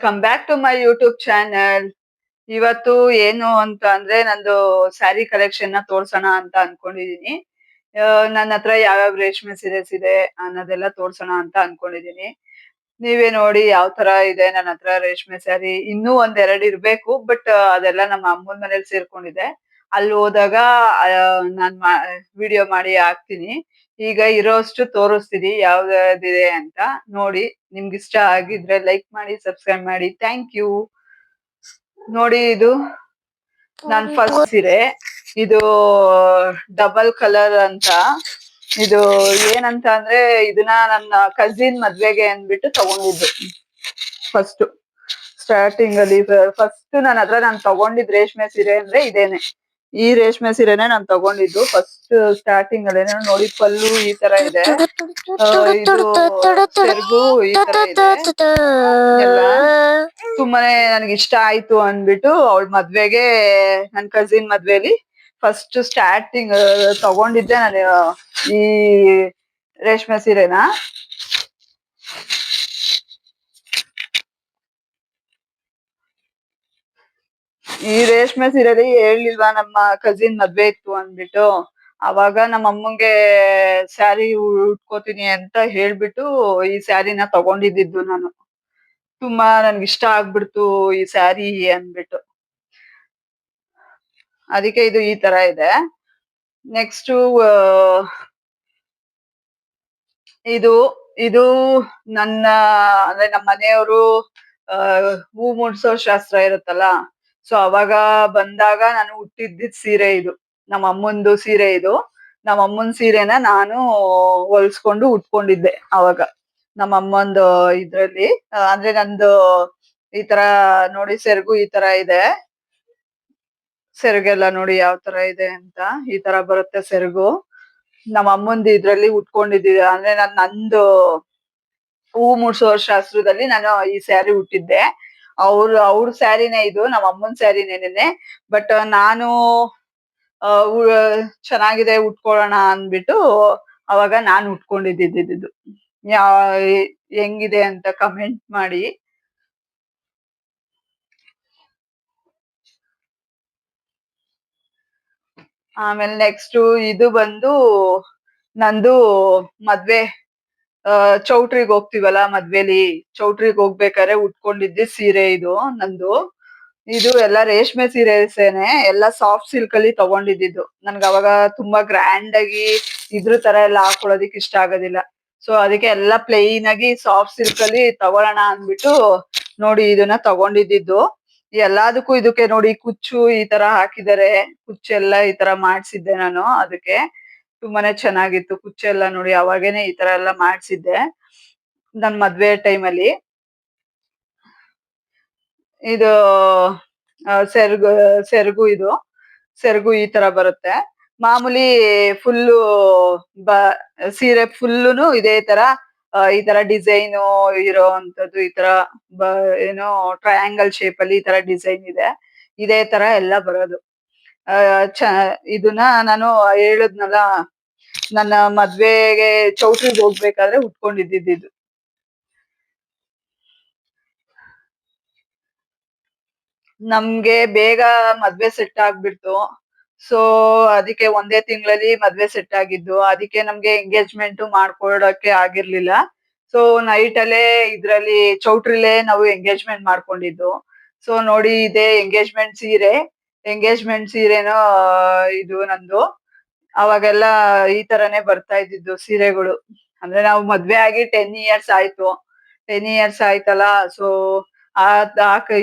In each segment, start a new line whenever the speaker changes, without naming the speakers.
Come back to my YouTube channel. ಇವತ್ತು ಏನು ಅಂತ ಅಂದ್ರೆ ನಂದು ಸ್ಯಾರಿ ಕಲೆಕ್ಷನ್ ನ ತೋರ್ಸೋಣ ಅಂತ ಅನ್ಕೊಂಡಿದೀನಿ. ನನ್ನ ಹತ್ರ ಯಾವ್ಯಾವ ರೇಷ್ಮೆ ಸೀರೆಸ್ ಇದೆ ಅನ್ನೋದೆಲ್ಲ ತೋರ್ಸೋಣ ಅಂತ ಅನ್ಕೊಂಡಿದೀನಿ. ನೀವೇ ನೋಡಿ ಯಾವ ತರ ಇದೆ ನನ್ನ ಹತ್ರ ರೇಷ್ಮೆ ಸ್ಯಾರಿ. ಇನ್ನೂ ಒಂದೆರಡು ಇರ್ಬೇಕು, ಬಟ್ ಅದೆಲ್ಲ ನಮ್ಮ ಅಮ್ಮನ ಮನೇಲಿ ಸೇರ್ಕೊಂಡಿದೆ. ಅಲ್ಲಿ ಹೋದಾಗ ನಾನ್ ವಿಡಿಯೋ ಮಾಡಿ ಹಾಕ್ತೀನಿ. ಈಗ ಇರೋಷ್ಟು ತೋರಿಸ್ತೀನಿ ಯಾವ್ದಿದೆ ಅಂತ ನೋಡಿ. ನಿಮ್ಗೆ ಇಷ್ಟ ಆಗಿದ್ರೆ ಲೈಕ್ ಮಾಡಿ, ಸಬ್ಸ್ಕ್ರೈಬ್ ಮಾಡಿ. Thank you. ನೋಡಿ, ಇದು ನನ್ ಫಸ್ಟ್ ಸೀರೆ. ಇದು ಡಬಲ್ ಕಲರ್ ಅಂತ. ಇದು ಏನಂತ ಅಂದ್ರೆ ಇದನ್ನ ನನ್ನ ಕಸಿನ್ ಮದ್ವೆಗೆ ಅಂದ್ಬಿಟ್ಟು ತಗೊಂಡಿದ್ದು. ಫಸ್ಟ್ ಸ್ಟಾರ್ಟಿಂಗ್ ಅಲ್ಲಿ ಫಸ್ಟ್ ನನ್ನ ಹತ್ರ ನಾನು ತಗೊಂಡಿದ್ ರೇಷ್ಮೆ ಸೀರೆ ಅಂದ್ರೆ ಇದೇನೆ. ಈ ರೇಷ್ಮೆ ಸೀರೆನೆ ನಾನು ತಗೊಂಡಿದ್ದು ಫಸ್ಟ್ ಸ್ಟಾರ್ಟಿಂಗ್ ಅಲ್ಲೇನೆ. ನೋಡಿ, ಪಲ್ಲು ಈ ತರ ಇದೆ, ಇದು ಸೆರಗು ಈ ತರ ಇದೆ ಎಲ್ಲ. ತುಂಬಾನೇ ನನ್ಗೆ ಇಷ್ಟ ಆಯ್ತು ಅಂದ್ಬಿಟ್ಟು ಅವಳ ಮದ್ವೆಗೆ, ನನ್ ಕಸಿನ್ ಮದ್ವೆಲಿ ಫಸ್ಟ್ ಸ್ಟಾರ್ಟಿಂಗ್ ತಗೊಂಡಿದ್ದೆ ನಾನು ಈ ರೇಷ್ಮೆ ಸೀರೆನ. ಈ ರೇಷ್ಮೆ ಸೀರೆಲಿ ಹೇಳಿಲ್ವಾ ನಮ್ಮ ಕಸಿನ್ ಮದ್ವೆ ಇತ್ತು ಅಂದ್ಬಿಟ್ಟು. ಅವಾಗ ನಮ್ಮ ಅಮ್ಮಂಗೆ ಸ್ಯಾರಿ ಉಟ್ಕೋತೀನಿ ಅಂತ ಹೇಳ್ಬಿಟ್ಟು ಈ ಸ್ಯಾರಿನ ತಗೊಂಡಿದ್ದು ನಾನು. ತುಂಬಾ ನನ್ಗೆ ಇಷ್ಟ ಆಗ್ಬಿಡ್ತು ಈ ಸ್ಯಾರಿ ಅಂದ್ಬಿಟ್ಟು. ಅದಕ್ಕೆ ಇದು ಈ ತರ ಇದೆ. ನೆಕ್ಸ್ಟ್ ಇದು ಇದು ನನ್ನ ಅಂದ್ರೆ ನಮ್ಮ ಮನೆಯವರು ಹೂ ಮುಡ್ಸೋ ಶಾಸ್ತ್ರ ಇರುತ್ತಲ್ಲ, ಸೊ ಅವಾಗ ಬಂದಾಗ ನಾನು ಹುಟ್ಟಿದ್ದಿದ್ ಸೀರೆ ಇದು. ನಮ್ಮ ಅಮ್ಮಂದು ಸೀರೆ ಇದು. ನಮ್ಮ ಅಮ್ಮನ್ ಸೀರೆನ ನಾನು ಹೊಲ್ಸ್ಕೊಂಡು ಉಟ್ಕೊಂಡಿದ್ದೆ ಅವಾಗ ನಮ್ಮ ಅಮ್ಮಂದು ಇದ್ರಲ್ಲಿ. ಅಂದ್ರೆ ನಂದು ಈ ತರ ನೋಡಿ, ಸೆರಗು ಈ ತರ ಇದೆ. ಸೆರಗೆಲ್ಲ ನೋಡಿ ಯಾವ ತರ ಇದೆ ಅಂತ. ಈ ತರ ಬರುತ್ತೆ ಸೆರಗು. ನಮ್ಮ ಅಮ್ಮಂದು ಇದ್ರಲ್ಲಿ ಉಟ್ಕೊಂಡಿದ್ದೆ. ಅಂದ್ರೆ ನಂದು ಹೂ ಮುಡ್ಸೋ ಶಾಸ್ತ್ರದಲ್ಲಿ ನಾನು ಈ ಸ್ಯಾರಿ ಉಟ್ಟಿದ್ದೆ. ಅವ್ರ ಸ್ಯಾರಿನೇ ಇದು, ನಮ್ಮ ಅಮ್ಮನ ಸ್ಯಾರಿನೇನೆ. ಬಟ್ ನಾನು ಚೆನ್ನಾಗಿದೆ ಉಟ್ಕೊಳ್ಳೋಣ ಅಂದ್ಬಿಟ್ಟು ಅವಾಗ ನಾನು ಉಟ್ಕೊಂಡಿದ್ದು. ಹೆಂಗಿದೆ ಅಂತ ಕಮೆಂಟ್ ಮಾಡಿ. ಆಮೇಲೆ ನೆಕ್ಸ್ಟ್ ಇದು ಬಂದು ನಂದು ಮದ್ವೆ, ಚೌಟ್ರಿಗೆ ಹೋಗ್ತಿವಲ್ಲ ಮದ್ವೆಲಿ, ಚೌಟ್ರಿಗೆ ಹೋಗ್ಬೇಕಾದ್ರೆ ಉಟ್ಕೊಂಡಿದ್ದೆ ಸೀರೆ ಇದು ನಂದು. ಇದು ಎಲ್ಲ ರೇಷ್ಮೆ ಸೀರೆಸೇನೆ, ಎಲ್ಲ ಸಾಫ್ಟ್ ಸಿಲ್ಕ್ ಅಲ್ಲಿ ತಗೊಂಡಿದ್ದು. ನನ್ಗೆ ಅವಾಗ ತುಂಬಾ ಗ್ರ್ಯಾಂಡ್ ಆಗಿ ಇದ್ರ ತರ ಎಲ್ಲ ಹಾಕೊಳ್ಳೋದಿಕ್ ಇಷ್ಟ ಆಗೋದಿಲ್ಲ. ಸೊ ಅದಕ್ಕೆ ಎಲ್ಲ ಪ್ಲೈನ್ ಆಗಿ ಸಾಫ್ಟ್ ಸಿಲ್ಕ್ ಅಲ್ಲಿ ತಗೊಳ್ಳೋಣ ಅಂದ್ಬಿಟ್ಟು ನೋಡಿ ಇದನ್ನ ತಗೊಂಡಿದ್ದು. ಎಲ್ಲದಕ್ಕೂ ಇದಕ್ಕೆ ನೋಡಿ ಕುಚ್ಚು ಈ ತರ ಹಾಕಿದ್ದಾರೆ. ಕುಚ್ಚೆಲ್ಲ ಈ ತರ ಮಾಡ್ಸಿದ್ದೆ ನಾನು. ಅದಕ್ಕೆ ತುಂಬಾನೇ ಚೆನ್ನಾಗಿತ್ತು ಕುಚ್ಚೆಲ್ಲ ನೋಡಿ. ಅವಾಗೇನೆ ಈ ತರ ಎಲ್ಲ ಮಾಡ್ಸಿದ್ದೆ ನನ್ ಮದ್ವೆ ಟೈಮಲ್ಲಿ. ಇದು ಸೆರಗು ಇದು. ಸೆರಗು ಈ ತರ ಬರುತ್ತೆ. ಮಾಮೂಲಿ ಫುಲ್ಲು ಸೀರೆ ಫುಲ್ಲುನು ಇದೇ ತರ ಈ ತರ ಡಿಸೈನ್ ಇರೋ ಅಂತದ್ದು. ಈ ತರ ಏನೋ ಟ್ರಯಾಂಗಲ್ ಶೇಪ್ ಅಲ್ಲಿ ಈ ತರ ಡಿಸೈನ್ ಇದೆ. ಇದೇ ತರ ಎಲ್ಲ ಬರೋದು. ಇದನ್ನ ನಾನು ಹೇಳಿದ್ನಲ್ಲ, ನನ್ನ ಮದ್ವೆಗೆ ಚೌಟ್ರಿಗೆ ಹೋಗ್ಬೇಕಾದ್ರೆ ಉಟ್ಕೊಂಡಿದ್ದು. ನಮ್ಗೆ ಬೇಗ ಮದ್ವೆ ಸೆಟ್ ಆಗ್ಬಿಡ್ತು. ಸೊ ಅದಕ್ಕೆ ಒಂದೇ ತಿಂಗಳಲ್ಲಿ ಮದ್ವೆ ಸೆಟ್ ಆಗಿದ್ದು. ಅದಕ್ಕೆ ನಮ್ಗೆ ಎಂಗೇಜ್ಮೆಂಟ್ ಮಾಡ್ಕೊಡಕ್ಕೆ ಆಗಿರ್ಲಿಲ್ಲ. ಸೊ ನೈಟ್ ಅಲ್ಲೇ ಇದ್ರಲ್ಲಿ ಚೌಟ್ರಿಲೇ ನಾವು ಎಂಗೇಜ್ಮೆಂಟ್ ಮಾಡ್ಕೊಂಡಿದ್ದು. ಸೊ ನೋಡಿ, ಇದೇ ಎಂಗೇಜ್ಮೆಂಟ್ ಸೀರೆ. ಎಂಗೇಜ್ಮೆಂಟ್ ಸೀರೆನೋ ಇದು ನಂದು. ಅವಾಗೆಲ್ಲ ಈ ತರನೇ ಬರ್ತಾ ಇದ್ದಿದ್ದು ಸೀರೆಗಳು. ಅಂದ್ರೆ ನಾವು ಮದ್ವೆ ಆಗಿ 10 ಇಯರ್ಸ್ ಆಯ್ತು. 10 ಇಯರ್ಸ್ ಆಯ್ತಲ್ಲ, ಸೊ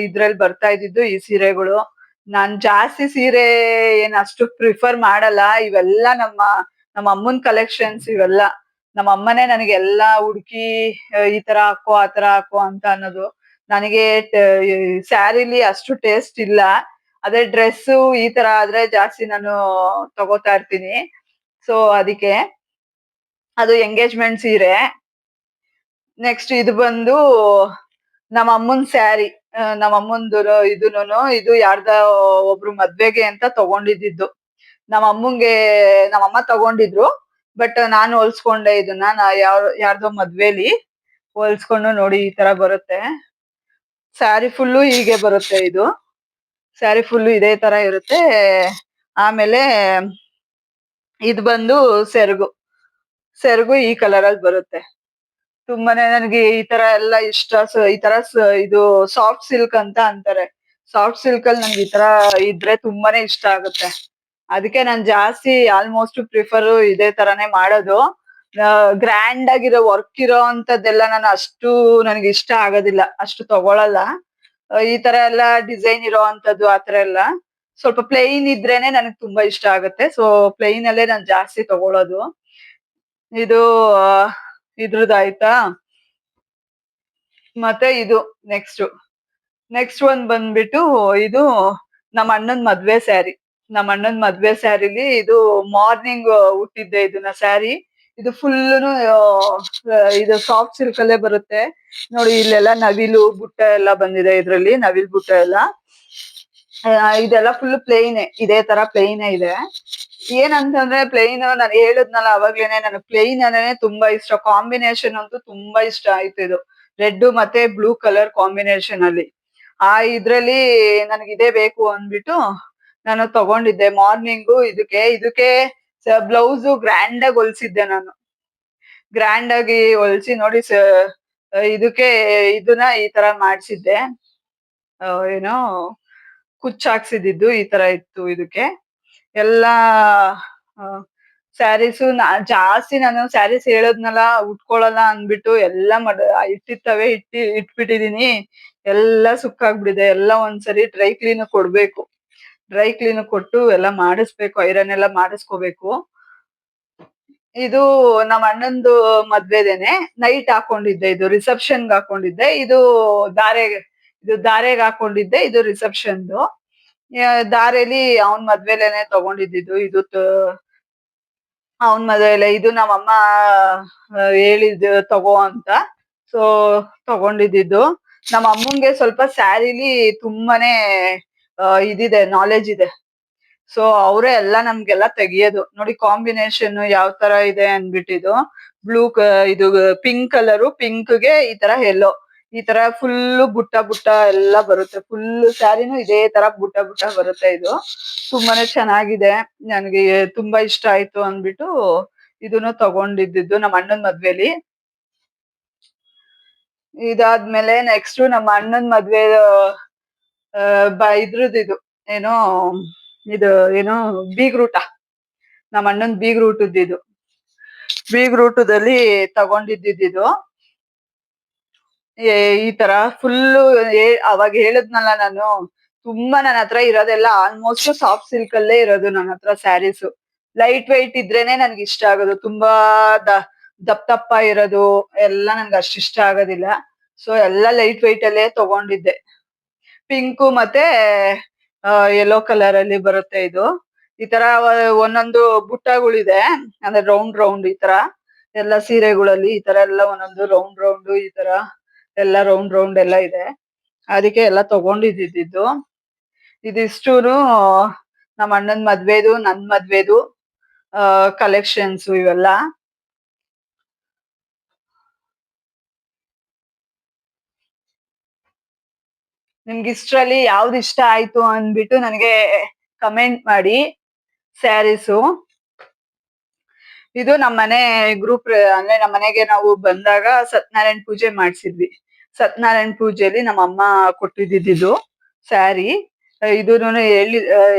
ಇದ್ರಲ್ಲಿ ಬರ್ತಾ ಇದ್ದಿದ್ದು ಈ ಸೀರೆಗಳು. ನಾನ್ ಜಾಸ್ತಿ ಸೀರೆ ಏನ್ ಅಷ್ಟು ಪ್ರಿಫರ್ ಮಾಡಲ್ಲ. ಇವೆಲ್ಲ ನಮ್ಮ ಅಮ್ಮನ್ ಕಲೆಕ್ಷನ್ಸ್ ಇವೆಲ್ಲ. ನಮ್ಮ ಅಮ್ಮನೇ ನನಗೆಲ್ಲಾ ಹುಡುಕಿ ಈ ತರ ಹಾಕೋ ಆ ತರ ಹಾಕೋ ಅಂತ ಅನ್ನೋದು. ನನಗೆ ಸ್ಯಾರಿಲಿ ಅಷ್ಟು ಟೇಸ್ಟ್ ಇಲ್ಲ. ಅದೇ ಡ್ರೆಸ್ ಈ ತರ ಆದ್ರೆ ಜಾಸ್ತಿ ನಾನು ತಗೋತಾ ಇರ್ತೀನಿ. ಸೊ ಅದಕ್ಕೆ ಅದು ಎಂಗೇಜ್ಮೆಂಟ್ ಸೀರೆ. ನೆಕ್ಸ್ಟ್ ಇದು ಬಂದು ನಮ್ಮ ಅಮ್ಮನ್ ಸ್ಯಾರಿ. ನಮ್ಮ ಅಮ್ಮಂದು ಇದು ಯಾರ್ದ ಒಬ್ರು ಮದ್ವೆಗೆ ಅಂತ ತಗೊಂಡಿದ್ದು. ನಮ್ಮ ಅಮ್ಮ ತಗೊಂಡಿದ್ರು. ಬಟ್ ನಾನು ಹೊಲ್ಸ್ಕೊಂಡೆ ಇದನ್ನ. ಯಾರ್ದೋ ಮದ್ವೆಲಿ ಹೊಲ್ಸ್ಕೊಂಡು ನೋಡಿ ಈ ತರ ಬರುತ್ತೆ ಸ್ಯಾರಿ ಫುಲ್ಲು ಹೀಗೆ ಬರುತ್ತೆ ಇದು. ಸ್ಯಾರಿ ಫುಲ್ಲು ಇದೇ ತರ ಇರುತ್ತೆ. ಆಮೇಲೆ ಇದು ಬಂದು ಸೆರಗು. ಸೆರಗು ಈ ಕಲರ್ ಅಲ್ಲಿ ಬರುತ್ತೆ. ತುಂಬಾನೇ ನನಗೆ ಈ ತರ ಎಲ್ಲ ಇಷ್ಟ. ಈ ತರ ಇದು ಸಾಫ್ಟ್ ಸಿಲ್ಕ್ ಅಂತ ಅಂತಾರೆ. ಸಾಫ್ಟ್ ಸಿಲ್ಕ್ ಅಲ್ಲಿ ನನ್ಗೆ ಈ ತರ ಇದ್ರೆ ತುಂಬಾನೇ ಇಷ್ಟ ಆಗುತ್ತೆ. ಅದಕ್ಕೆ ನಾನ್ ಜಾಸ್ತಿ ಆಲ್ಮೋಸ್ಟ್ ಪ್ರಿಫರ್ ಇದೇ ತರಾನೇ ಮಾಡೋದು. ಗ್ರ್ಯಾಂಡ್ ಆಗಿರೋ ವರ್ಕ್ ಇರೋ ಅಂತದ್ದೆಲ್ಲ ನಾನು ಅಷ್ಟು ನನಗೆ ಇಷ್ಟ ಆಗೋದಿಲ್ಲ, ಅಷ್ಟು ತಗೊಳಲ್ಲ. ಈ ತರ ಎಲ್ಲ ಡಿಸೈನ್ ಇರೋ ಅಂತದ್ದು ಆತರ ಎಲ್ಲ ಸ್ವಲ್ಪ ಪ್ಲೈನ್ ಇದ್ರೇನೆ ನನಗೆ ತುಂಬಾ ಇಷ್ಟ ಆಗುತ್ತೆ. ಸೊ ಪ್ಲೈನ್ ಅಲ್ಲೇ ನಾನು ಜಾಸ್ತಿ ತಗೊಳೋದು. ಇದು ಇದ್ರದ್ದು ಆಯ್ತಾ. ಮತ್ತೆ ಇದು ನೆಕ್ಸ್ಟ್ ನೆಕ್ಸ್ಟ್ ಒಂದ್ ಬಂದ್ಬಿಟ್ಟು ಇದು ನಮ್ಮ ಅಣ್ಣನ್ ಮದ್ವೆ ಸ್ಯಾರಿ. ನಮ್ಮ ಅಣ್ಣನ್ ಮದ್ವೆ ಸ್ಯಾರಿಲಿ ಇದು ಮಾರ್ನಿಂಗ್ ಹುಟ್ಟಿದ್ದೆ ಇದನ್ನ ಸ್ಯಾರಿ. ಇದು ಫುಲ್ನು ಇದು ಸಾಫ್ಟ್ ಸಿಲ್ಕ್ ಅಲ್ಲೇ ಬರುತ್ತೆ. ನೋಡಿ ಇಲ್ಲೆಲ್ಲ ನವಿಲು ಬುಟ್ಟ ಎಲ್ಲ ಬಂದಿದೆ, ಇದ್ರಲ್ಲಿ ನವಿಲ್ ಬುಟ್ಟ ಎಲ್ಲ. ಇದೆಲ್ಲ ಫುಲ್ ಪ್ಲೇನ್, ಇದೇ ತರ ಪ್ಲೇನ್ ಇದೆ. ಏನಂತಂದ್ರೆ ಪ್ಲೇನ್, ನಾನು ಹೇಳಿದ್ನಲ್ಲ ಅವಾಗ್ಲೇನೆ, ನನಗೆ ಪ್ಲೇನ್ ಅಂದ್ರೆ ತುಂಬಾ ಇಷ್ಟ. ಕಾಂಬಿನೇಷನ್ ಅಂತೂ ತುಂಬಾ ಇಷ್ಟ ಆಯ್ತು ಇದು. ರೆಡ್ ಮತ್ತೆ ಬ್ಲೂ ಕಲರ್ ಕಾಂಬಿನೇಷನ್ ಅಲ್ಲಿ. ಇದ್ರಲ್ಲಿ ನನಗೆ ಇದೇ ಬೇಕು ಅಂದ್ಬಿಟ್ಟು ನಾನು ತಗೊಂಡಿದ್ದೆ ಮಾರ್ನಿಂಗು. ಇದಕ್ಕೆ ಬ್ಲೌಸ್ ಗ್ರ್ಯಾಂಡ್ ಆಗಿ ಹೊಲ್ಸಿದ್ದೆ ನಾನು. ಗ್ರ್ಯಾಂಡ್ ಆಗಿ ಹೊಲ್ಸಿ ನೋಡಿ ಇದಕ್ಕೆ ಇದನ್ನ ಈ ತರ ಮಾಡ್ಸಿದ್ದೆ. ಏನೋ ಕುಚ್ಚ ಹಾಕ್ಸಿದ್ದು ಈ ತರ ಇತ್ತು ಇದಕ್ಕೆ ಎಲ್ಲಾ. ಸ್ಯಾರೀಸು ಜಾಸ್ತಿ ನಾನು ಸ್ಯಾರೀಸ್ ಹೇಳದ್ನಲ್ಲ ಉಟ್ಕೊಳಲ್ಲ ಅಂದ್ಬಿಟ್ಟು ಎಲ್ಲ ಇಟ್ಟಿರ್ತವೆ ಇಟ್ಬಿಟ್ಟಿದೀನಿ. ಎಲ್ಲ ಸುಕ್ಕಾಗ್ಬಿಟ್ಟಿದೆ. ಎಲ್ಲ ಒಂದ್ಸರಿ ಡ್ರೈ ಕ್ಲೀನ್ ಕೊಡ್ಬೇಕು. ಡ್ರೈ ಕ್ಲೀನ್ ಕೊಟ್ಟು ಎಲ್ಲ ಮಾಡಿಸ್ಬೇಕು, ಐರನ್ ಎಲ್ಲ ಮಾಡಿಸ್ಕೋಬೇಕು. ಇದು ನಮ್ಮ ಅಣ್ಣಂದು ಮದ್ವೆದೇನೆ ನೈಟ್ ಹಾಕೊಂಡಿದ್ದೆ. ಇದು ರಿಸೆಪ್ಷನ್ಗೆ ಹಾಕೊಂಡಿದ್ದೆ. ಇದು ದಾರೆಗೆ ಹಾಕೊಂಡಿದ್ದೆ. ಇದು ರಿಸೆಪ್ಷನ್ದು. ದಾರೇಲಿ ಅವನ್ ಮದ್ವೆಲೇನೆ ತಗೊಂಡಿದ್ದು ಇದು. ಅವನ್ ಮದ್ವೆಲೆ ಇದು ನಮ್ಮಮ್ಮ ಹೇಳಿದ್ ತಗೋ ಅಂತ. ಸೊ ತಗೊಂಡಿದ್ದು. ನಮ್ಮ ಅಮ್ಮಂಗೆ ಸ್ವಲ್ಪ ಸ್ಯಾರಿಲಿ ತುಂಬಾನೇ ಇದಿದೆ, ನಾಲೆಜ್ ಇದೆ. ಸೊ ಅವರೇ ಎಲ್ಲ ನಮ್ಗೆಲ್ಲ ತೆಗಿಯೋದು. ನೋಡಿ ಕಾಂಬಿನೇಷನ್ ಯಾವ ತರ ಇದೆ ಅನ್ಬಿಟ್ಟಿದ್ದು. ಇದು ಪಿಂಕ್ ಕಲರು, ಪಿಂಕ್ಗೆ ಈ ತರ ಎಲ್ಲೋ, ಈ ತರ ಫುಲ್ ಬುಟ್ಟ ಬುಟ್ಟ ಎಲ್ಲ ಬರುತ್ತೆ. ಫುಲ್ ಸ್ಯಾರಿನೂ ಇದೇ ತರ ಬುಟ್ಟ ಬುಟ್ಟ ಬರುತ್ತೆ. ಇದು ತುಂಬಾನೇ ಚೆನ್ನಾಗಿದೆ, ನನ್ಗೆ ತುಂಬಾ ಇಷ್ಟ ಆಯ್ತು ಅಂದ್ಬಿಟ್ಟು ಇದನ್ನು ತಗೊಂಡಿದ್ದು ನಮ್ಮ ಅಣ್ಣನ್ ಮದ್ವೆಲಿ. ಇದಾದ್ಮೇಲೆ ನೆಕ್ಸ್ಟ್ ನಮ್ಮ ಅಣ್ಣನ್ ಮದ್ವೆ ಇದ್ರದ್ದು ಇದು ಏನೋ ಇದು ಬೀಗ್ರೂಟ. ನಮ್ಮ ಅಣ್ಣನ್ ಬೀಗ್ರೂಟದ್ದು ಬೀಗ್ರೂಟದಲ್ಲಿ ತಗೊಂಡಿದ್ದು. ಈ ತರ ಫುಲ್ಲು ಅವಾಗ ಹೇಳದ್ನಲ್ಲ ನಾನು, ತುಂಬಾ ನನ್ನ ಹತ್ರ ಇರೋದೆಲ್ಲ ಆಲ್ಮೋಸ್ಟ್ ಸಾಫ್ಟ್ ಸಿಲ್ಕ್ ಅಲ್ಲೇ ಇರೋದು ನನ್ನ ಹತ್ರ ಸ್ಯಾರೀಸು. ಲೈಟ್ ವೈಟ್ ಇದ್ರೇನೆ ನನ್ಗೆ ಇಷ್ಟ ಆಗೋದು. ತುಂಬಾ ದಪ್ಪ ಇರೋದು ಎಲ್ಲ ನನ್ಗೆ ಅಷ್ಟು ಇಷ್ಟ ಆಗೋದಿಲ್ಲ. ಸೊ ಎಲ್ಲ ಲೈಟ್ ವೈಟ್ ಅಲ್ಲೇ ತಗೊಂಡಿದ್ದೆ. ಪಿಂಕು ಮತ್ತೆ ಯೆಲ್ಲೋ ಕಲರ್ ಅಲ್ಲಿ ಬರುತ್ತೆ ಇದು. ಈ ತರ ಒಂದೊಂದು ಬುಟ್ಟಗಳಿದೆ, ಅಂದ್ರೆ ರೌಂಡ್ ರೌಂಡ್ ಈ ತರ ಎಲ್ಲ ಸೀರೆಗಳಲ್ಲಿ ಈ ತರ ಎಲ್ಲ ಒಂದೊಂದು ರೌಂಡ್ ರೌಂಡ್ ಈ ತರ ಎಲ್ಲ ರೌಂಡ್ ರೌಂಡ್ ಎಲ್ಲ ಇದೆ. ಅದಕ್ಕೆ ಎಲ್ಲ ತಗೊಂಡಿದ್ದು. ಇದಿಷ್ಟೂನು ನಮ್ಮ ಅಣ್ಣನ್ ಮದ್ವೆದು, ನನ್ ಮದ್ವೆದು ಕಲೆಕ್ಷನ್ಸ್ ಇವೆಲ್ಲ. ನಿಮ್ಗೆ ಇಷ್ಟ್ರಲ್ಲಿ ಯಾವ್ದು ಇಷ್ಟ ಆಯ್ತು ಅಂದ್ಬಿಟ್ಟು ನನಗೆ ಕಮೆಂಟ್ ಮಾಡಿ. ಸ್ಯಾರೀಸು ಇದು ನಮ್ಮನೆ ಗ್ರೂಪ್, ಅಂದ್ರೆ ನಮ್ಮನೆಗೆ ನಾವು ಬಂದಾಗ ಸತ್ಯನಾರಾಯಣ ಪೂಜೆ ಮಾಡ್ಸಿದ್ವಿ. ಸತ್ಯನಾರಾಯಣ ಪೂಜೆಲಿ ನಮ್ಮಮ್ಮ ಕೊಟ್ಟಿದ್ದು ಸ್ಯಾರಿ. ಇದೂನು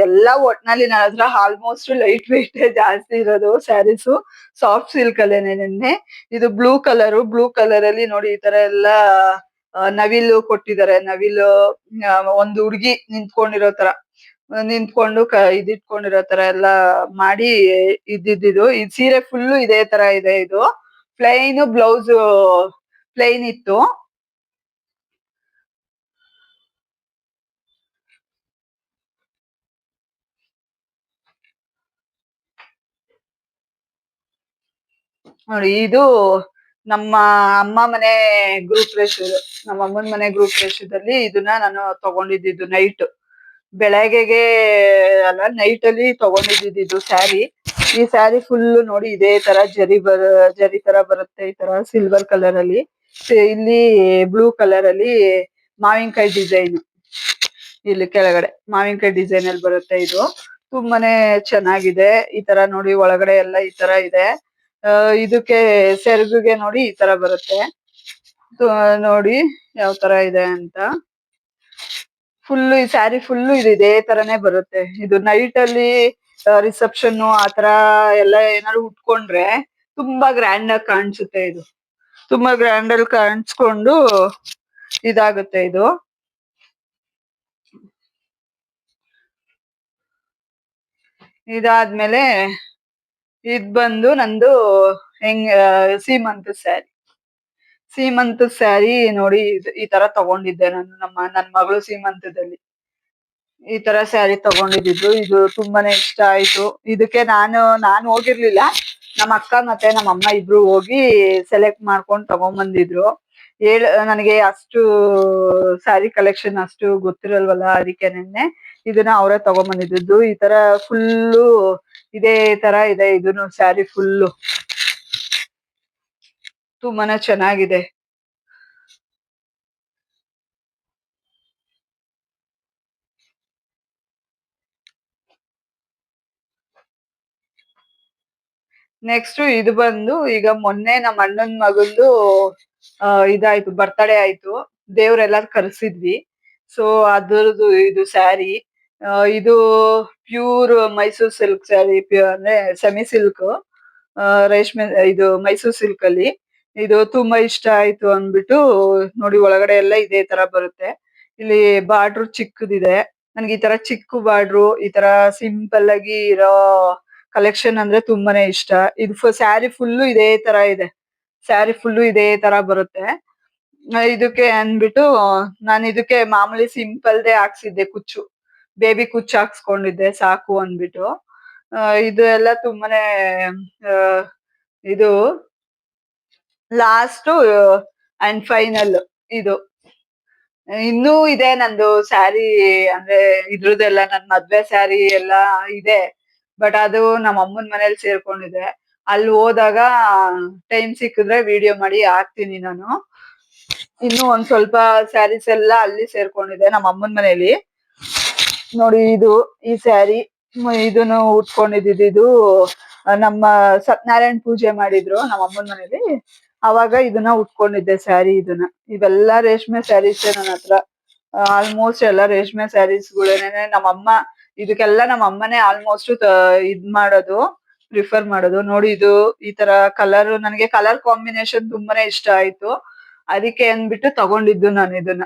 ಎಲ್ಲ ಒಟ್ನಲ್ಲಿ ನನ್ನ ಹತ್ರ ಆಲ್ಮೋಸ್ಟ್ ಲೈಟ್ ವೆಯ್ಟ್ ಜಾಸ್ತಿ ಇರೋದು ಸ್ಯಾರೀಸು. ಸಾಫ್ಟ್ ಸಿಲ್ಕ್ ಅಲ್ಲೇನೆ. ಇದು ಬ್ಲೂ ಕಲರ್ ಅಲ್ಲಿ ನೋಡಿ ಈ ತರ ಎಲ್ಲ ನವಿಲು ಕೊಟ್ಟಿದ್ದಾರೆ. ನವಿಲು ಒಂದು ಹುಡ್ಗಿ ನಿಂತ್ಕೊಂಡಿರೋ ತರ, ನಿಂತ್ಕೊಂಡು ಇದಿಟ್ಕೊಂಡಿರೋ ತರ ಎಲ್ಲ ಮಾಡಿ ಇದ್ದಿದ್ದು. ಈ ಸೀರೆ ಫುಲ್ಲು ಇದೇ ತರ ಇದೆ. ಇದು ಪ್ಲೈನ್ ಬ್ಲೌಸ್ ಪ್ಲೈನ್ ಇತ್ತು. ನೋಡಿ ಇದು ನಮ್ಮ ಅಮ್ಮ ಮನೆ ಗ್ರೂಪ್ ನಮ್ಮ ಅಮ್ಮನ ಮನೆ ಗ್ರೂಪ್ ದಲ್ಲಿ ಇದನ್ನ ನಾನು ತಗೊಂಡಿದ್ದು ನೈಟ್. ಬೆಳಗ್ಗೆಗೆ ಅಲ್ಲ, ನೈಟ್ ಅಲ್ಲಿ ತಗೊಂಡಿದ್ದು ಸ್ಯಾರಿ. ಈ ಸ್ಯಾರಿ ಫುಲ್ ನೋಡಿ ಇದೇ ತರ ಜರಿ ತರ ಬರುತ್ತೆ. ಈ ತರ ಸಿಲ್ವರ್ ಕಲರ್ ಅಲ್ಲಿ, ಇಲ್ಲಿ ಬ್ಲೂ ಕಲರ್ ಅಲ್ಲಿ ಮಾವಿನಕಾಯಿ ಡಿಸೈನ್, ಇಲ್ಲಿ ಕೆಳಗಡೆ ಮಾವಿನಕಾಯಿ ಡಿಸೈನ್ ಅಲ್ಲಿ ಬರುತ್ತೆ ಇದು. ತುಂಬಾನೇ ಚೆನ್ನಾಗಿದೆ. ಈ ತರ ನೋಡಿ ಒಳಗಡೆ ಎಲ್ಲ ಈ ತರ ಇದೆ. ಇದಕ್ಕೆ ಸೆರಗಿಗೆ ನೋಡಿ ಈ ತರ ಬರುತ್ತೆ. ನೋಡಿ ಯಾವ ತರ ಇದೆ ಅಂತ. ಫುಲ್ ಈ ಸ್ಯಾರಿ ಫುಲ್ ಇದು ಇದೇ ತರನೇ ಬರುತ್ತೆ. ಇದು ನೈಟ್ ಅಲ್ಲಿ ರಿಸೆಪ್ಷನ್ ಆತರ ಎಲ್ಲ ಏನಾದ್ರು ಉಟ್ಕೊಂಡ್ರೆ ತುಂಬಾ ಗ್ರ್ಯಾಂಡ್ ಆಗಿ ಕಾಣಿಸುತ್ತೆ. ಇದು ತುಂಬಾ ಗ್ರ್ಯಾಂಡ್ ಅಲ್ಲಿ ಕಾಣಿಸ್ಕೊಂಡು ಇದಾಗುತ್ತೆ ಇದು. ಇದಾದ್ಮೇಲೆ ಇದ್ ಬಂದು ನಂದು ಹೆಂಗ್ ಸೀಮಂತ ಸ್ಯಾರಿ. ಸೀಮಂತ ಸ್ಯಾರಿ ನೋಡಿ ಈ ತರ ತಗೊಂಡಿದ್ದೆ ನಾನು ನನ್ ಮಗಳು ಸೀಮಂತದಲ್ಲಿ. ಈ ತರ ಸ್ಯಾರಿ ತಗೊಂಡಿದ್ದು ಇದು ತುಂಬಾನೇ ಇಷ್ಟ ಆಯ್ತು. ಇದಕ್ಕೆ ನಾನು ಹೋಗಿರ್ಲಿಲ್ಲ, ನಮ್ಮ ಅಕ್ಕ ಮತ್ತೆ ನಮ್ಮ ಅಮ್ಮ ಇಬ್ರು ಹೋಗಿ ಸೆಲೆಕ್ಟ್ ಮಾಡ್ಕೊಂಡು ತಗೊಂಡ್ ಬಂದಿದ್ರು. ನನಗೆ ಅಷ್ಟು ಸ್ಯಾರಿ ಕಲೆಕ್ಷನ್ ಅಷ್ಟು ಗೊತ್ತಿರಲ್ವಲ್ಲ, ಅದಕ್ಕೆ ನೆನ್ನೆ ಇದನ್ನ ಅವರೇ ತಗೊಂಡ್ ಬಂದಿದ್ದು. ಈ ತರ ಫುಲ್ಲು ಇದೇ ತರ ಇದೆ ಇದನ್ನು ಸ್ಯಾರಿ ಫುಲ್ಲು. ತುಂಬಾನೇ ಚೆನ್ನಾಗಿದೆ. ನೆಕ್ಸ್ಟ್ ಇದು ಬಂದು ಈಗ ಮೊನ್ನೆ ನಮ್ಮ ಅಣ್ಣನ್ ಮಗಂದು ಇದಾಯ್ತು, ಬರ್ತಡೇ ಆಯ್ತು. ದೇವ್ರೆಲ್ಲ ಕರ್ಸಿದ್ವಿ. ಸೊ ಅದ್ರದ್ದು ಇದು ಸ್ಯಾರಿ. ಇದು ಪ್ಯೂರ್ ಮೈಸೂರ್ ಸಿಲ್ಕ್ ಸ್ಯಾರಿ, ಅಂದ್ರೆ ಸೆಮಿ ಸಿಲ್ಕ್, ರೇಷ್ಮೆ ಇದು ಮೈಸೂರ್ ಸಿಲ್ಕ್ ಅಲ್ಲಿ. ಇದು ತುಂಬಾ ಇಷ್ಟ ಆಯ್ತು ಅಂದ್ಬಿಟ್ಟು ನೋಡಿ ಒಳಗಡೆ ಎಲ್ಲ ಇದೇ ತರ ಬರುತ್ತೆ. ಇಲ್ಲಿ ಬಾರ್ಡ್ರು ಚಿಕ್ಕದಿದೆ. ನನ್ಗೆ ಈ ತರ ಚಿಕ್ಕ ಬಾರ್ಡ್ರು, ಈ ತರ ಸಿಂಪಲ್ ಆಗಿ ಇರೋ ಕಲೆಕ್ಷನ್ ಅಂದ್ರೆ ತುಂಬಾನೇ ಇಷ್ಟ. ಇದು ಸ್ಯಾರಿ ಫುಲ್ಲು ಇದೇ ತರ ಇದೆ. ಸ್ಯಾರಿ ಫುಲ್ಲು ಇದೇ ತರ ಬರುತ್ತೆ. ಇದಕ್ಕೆ ಅಂದ್ಬಿಟ್ಟು ನಾನು ಇದಕ್ಕೆ ಮಾಮೂಲಿ ಸಿಂಪಲ್ದೇ ಹಾಕ್ಸಿದ್ದೆ ಕುಚ್ಚು, ಬೇಬಿ ಕುಚ್ಚು ಹಾಕ್ಸ್ಕೊಂಡಿದ್ದೆ ಸಾಕು ಅಂದ್ಬಿಟ್ಟು. ಇದು ಎಲ್ಲ ತುಂಬಾನೇ ಇದು ಲಾಸ್ಟ್ ಅಂಡ್ ಫೈನಲ್ ಇದು. ಇನ್ನೂ ಇದೆ ನಂದು ಸ್ಯಾರಿ, ಅಂದ್ರೆ ಇದ್ರದ್ದೆಲ್ಲ ನನ್ ಮದ್ವೆ ಸ್ಯಾರಿ ಎಲ್ಲ ಇದೆ. ಬಟ್ ಅದು ನಮ್ಮ ಅಮ್ಮನ ಮನೇಲಿ ಸೇರ್ಕೊಂಡಿದೆ. ಅಲ್ಲಿ ಹೋದಾಗ ಟೈಮ್ ಸಿಕ್ಕಿದ್ರೆ ವಿಡಿಯೋ ಮಾಡಿ ಹಾಕ್ತೀನಿ ನಾನು. ಇನ್ನು ಒಂದ್ ಸ್ವಲ್ಪ ಸ್ಯಾರೀಸ್ ಎಲ್ಲ ಅಲ್ಲಿ ಸೇರ್ಕೊಂಡಿದೆ ನಮ್ಮ ಅಮ್ಮನ ಮನೇಲಿ. ನೋಡಿ ಇದು ಈ ಸ್ಯಾರಿ, ಇದನ್ನು ಉಟ್ಕೊಂಡಿದ್ದು ನಮ್ಮ ಸತ್ಯನಾರಾಯಣ ಪೂಜೆ ಮಾಡಿದ್ರು ನಮ್ಮ ಅಮ್ಮನ ಮನೇಲಿ, ಅವಾಗ ಇದನ್ನ ಉಟ್ಕೊಂಡಿದ್ದೆ ಸ್ಯಾರಿ. ಇವೆಲ್ಲ ರೇಷ್ಮೆ ಸ್ಯಾರೀಸ್ ನನ್ನ ಹತ್ರ. ಆಲ್ಮೋಸ್ಟ್ ಎಲ್ಲ ರೇಷ್ಮೆ ಸ್ಯಾರೀಸ್ಗಳೇನೆ. ನಮ್ಮಮ್ಮ ಇದಕ್ಕೆಲ್ಲ ನಮ್ಮ ಅಮ್ಮನೇ ಆಲ್ಮೋಸ್ಟ್ ಇದ್ ಮಾಡೋದು, ಪ್ರಿಫರ್ ಮಾಡೋದು. ನೋಡಿ ಇದು ಈ ತರ ಕಲರ್, ನನಗೆ ಕಲರ್ ಕಾಂಬಿನೇಷನ್ ತುಂಬಾನೇ ಇಷ್ಟ ಆಯ್ತು. ಅದಕ್ಕೆ ಅಂದ್ಬಿಟ್ಟು ತಗೊಂಡಿದ್ದು ನಾನು ಇದನ್ನ.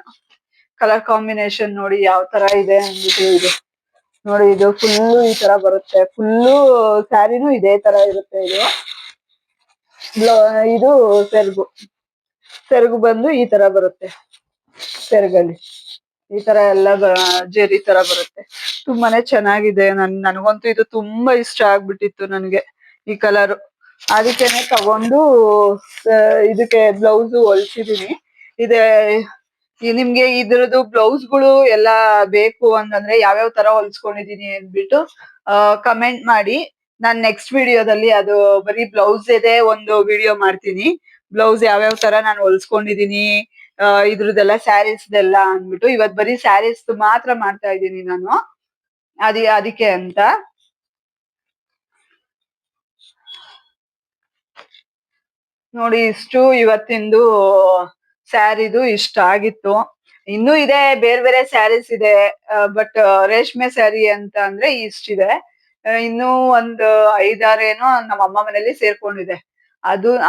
ಕಲರ್ ಕಾಂಬಿನೇಷನ್ ನೋಡಿ ಯಾವ ತರ ಇದೆ ಅಂದ್ಬಿಟ್ಟು. ಇದು ನೋಡಿ ಇದು ಫುಲ್ಲು ಈ ತರ ಬರುತ್ತೆ. ಫುಲ್ಲು ಸ್ಯಾರಿನೂ ಇದೇ ತರ ಇರುತ್ತೆ. ಇದು ಸೆರಗು ಬಂದು ಈ ತರ ಬರುತ್ತೆ. ಸೆರಗಲ್ಲಿ ಈ ತರ ಎಲ್ಲ ಜೆರಿ ತರ ಬರುತ್ತೆ. ತುಂಬಾನೇ ಚೆನ್ನಾಗಿದೆ. ನನಗಂತೂ ಇದು ತುಂಬಾ ಇಷ್ಟ ಆಗ್ಬಿಟ್ಟಿತ್ತು ನನ್ಗೆ ಈ ಕಲರ್. ಅದಕ್ಕೇನೆ ತಗೊಂಡು ಇದಕ್ಕೆ ಬ್ಲೌಸ್ ಹೊಲ್ಸಿದೀನಿ. ಇದೆ ನಿಮ್ಗೆ ಇದ್ರದ್ದು ಬ್ಲೌಸ್ ಗಳು ಎಲ್ಲಾ ಬೇಕು ಅಂತಂದ್ರೆ ಯಾವ್ಯಾವ ತರ ಹೊಲ್ಸ್ಕೊಂಡಿದೀನಿ ಅಂದ್ಬಿಟ್ಟು ಕಮೆಂಟ್ ಮಾಡಿ. ನಾನ್ ನೆಕ್ಸ್ಟ್ ವಿಡಿಯೋದಲ್ಲಿ ಅದು ಬರೀ ಬ್ಲೌಸ್ ಇದೆ ಒಂದು ವಿಡಿಯೋ ಮಾಡ್ತೀನಿ. ಬ್ಲೌಸ್ ಯಾವ್ಯಾವ ತರ ನಾನು ಹೊಲ್ಸ್ಕೊಂಡಿದೀನಿ, ಇದ್ರದ್ದೆಲ್ಲ ಸ್ಯಾರೀಸ್ದೆಲ್ಲ ಅಂದ್ಬಿಟ್ಟು. ಇವತ್ ಬರೀ ಸ್ಯಾರೀಸ್ ಮಾತ್ರ ಮಾಡ್ತಾ ಇದ್ದೀನಿ ನಾನು, ಅದಕ್ಕೆ ಅಂತ. ನೋಡಿ ಇಷ್ಟು ಇವತ್ತಿಂದು ಸ್ಯಾರಿದು ಇಷ್ಟ ಆಗಿತ್ತು. ಇನ್ನೂ ಇದೆ, ಬೇರೆ ಬೇರೆ ಸ್ಯಾರೀಸ್ ಇದೆ. ಬಟ್ ರೇಷ್ಮೆ ಸ್ಯಾರಿ ಅಂತ ಅಂದ್ರೆ ಇಷ್ಟಿದೆ. ಇನ್ನೂ ಒಂದು 5-6 ಏನೋ ನಮ್ಮ ಅಮ್ಮ ಮನೇಲಿ ಸೇರ್ಕೊಂಡಿದೆ.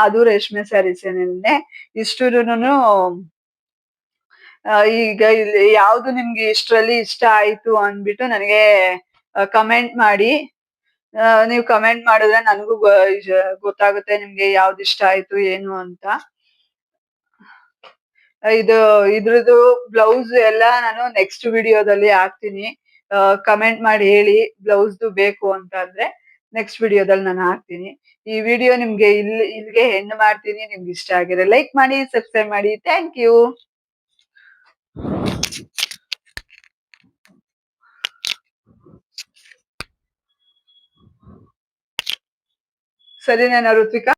ಅದು ರೇಷ್ಮೆ ಸ್ಯಾರೀಸ್ ಏನೇನೆ. ಇಷ್ಟುನು ಈಗ ಇಲ್ಲಿ ಯಾವ್ದು ನಿಮ್ಗೆ ಇಷ್ಟರಲ್ಲಿ ಇಷ್ಟ ಆಯ್ತು ಅಂದ್ಬಿಟ್ಟು ನನಗೆ ಕಮೆಂಟ್ ಮಾಡಿ. ನೀವು ಕಮೆಂಟ್ ಮಾಡಿದ್ರೆ ನನಗೂ ಗೊತ್ತಾಗುತ್ತೆ ನಿಮ್ಗೆ ಯಾವ್ದು ಇಷ್ಟ ಆಯ್ತು ಏನು ಅಂತ. ಇದ್ರದ್ದು ಬ್ಲೌಸ್ ಎಲ್ಲ ನಾನು ನೆಕ್ಸ್ಟ್ ವಿಡಿಯೋದಲ್ಲಿ ಹಾಕ್ತೀನಿ. ಕಮೆಂಟ್ ಮಾಡಿ ಹೇಳಿ ಬ್ಲೌಸ್ದು ಬೇಕು ಅಂತ ಅಂದ್ರೆ ನೆಕ್ಸ್ಟ್ ವಿಡಿಯೋದಲ್ಲಿ ನಾನು ಹಾಕ್ತೀನಿ. ಈ ವಿಡಿಯೋ ನಿಮ್ಗೆ ಇಲ್ಲಿಗೆ ಎಂಡ್ ಮಾಡ್ತೀನಿ. ನಿಮ್ಗೆ ಇಷ್ಟ ಆಗಿದ್ರೆ ಲೈಕ್ ಮಾಡಿ, ಸಬ್ಸ್ಕ್ರೈಬ್ ಮಾಡಿ. Thank you. ಸರಿನೇನಾ ಋತ್ವಿಕಾ?